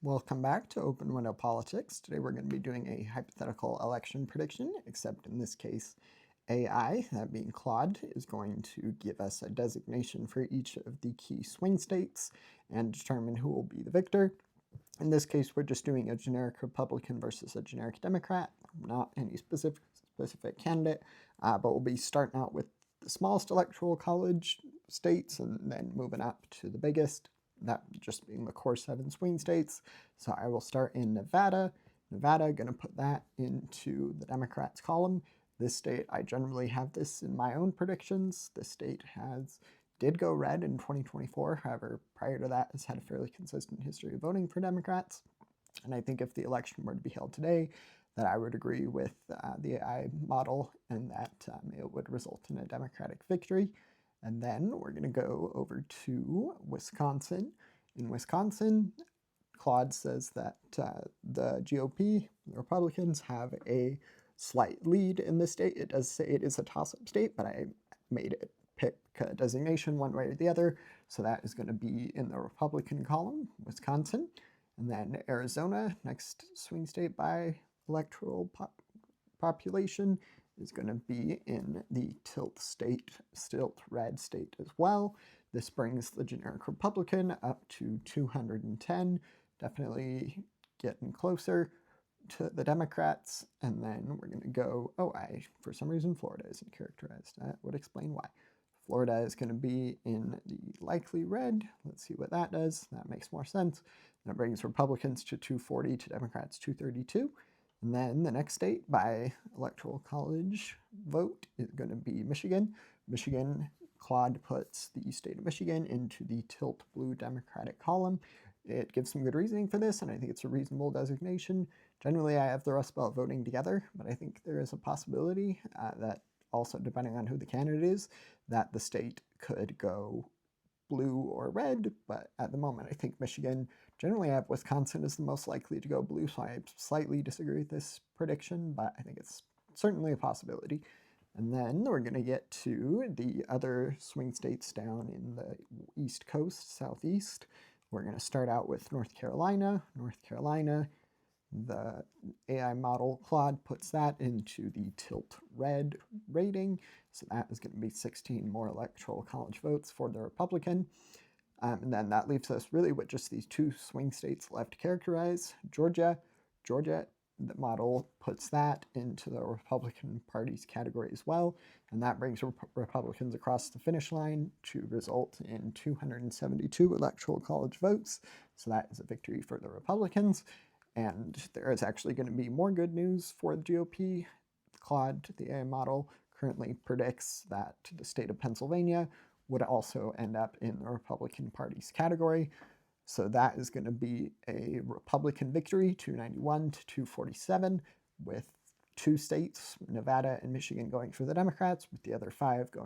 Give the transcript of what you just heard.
Welcome back to Open Window Politics. Today we're going to be doing a hypothetical election prediction, except in this case AI, that being Claude, is going to give us a designation for each of the key swing states and determine who will be the victor. In this case, we're just doing a generic Republican versus a generic Democrat, not any specific candidate, but we'll be starting out with the smallest electoral college states and then moving up to the biggest, that just being the core 7 swing states. So I will start in Nevada. Nevada, going to put that into the Democrats column. This state, I generally have this in my own predictions. This state did go red in 2024. However, prior to that, has had a fairly consistent history of voting for Democrats. And I think if the election were to be held today, that I would agree with the AI model and that it would result in a Democratic victory. And then we're going to go over to Wisconsin. In Wisconsin, Claude says that the GOP, the Republicans, have a slight lead in this state. It does say it is a toss-up state, but I made it pick a designation one way or the other. So that is going to be in the Republican column, Wisconsin. And then Arizona, next swing state by electoral population, is going to be in the tilt red state as well. This brings the generic Republican up to 210, definitely getting closer to the Democrats. And then we're going to go, for some reason Florida isn't characterized. That would explain why. Florida is going to be in the likely red. Let's see what that does. That makes more sense. That brings Republicans to 240 to Democrats 232. And then the next state by electoral college vote is going to be Michigan. Michigan, Claude puts the state of Michigan into the tilt blue Democratic column. It gives some good reasoning for this, and I think it's a reasonable designation. Generally, I have the Rust Belt voting together, but I think there is a possibility that also, depending on who the candidate is, that the state could go blue or red, but at the moment I think Michigan, generally I have Wisconsin as the most likely to go blue, so I slightly disagree with this prediction, but I think it's certainly a possibility. And then we're going to get to the other swing states down in the East Coast, Southeast. We're going to start out with North Carolina. North Carolina, the AI model Claude puts that into the tilt red rating. So that is going to be 16 more electoral college votes for the Republican. And then that leaves us really with just these two swing states left to characterize. Georgia, the model puts that into the Republican Party's category as well. And that brings Republicans across the finish line to result in 272 electoral college votes. So that is a victory for the Republicans. And there is actually going to be more good news for the GOP. Claude, the AI model, currently predicts that the state of Pennsylvania would also end up in the Republican Party's category. So that is going to be a Republican victory, 291 to 247, with 2 states, Nevada and Michigan, going for the Democrats, with the other 5 going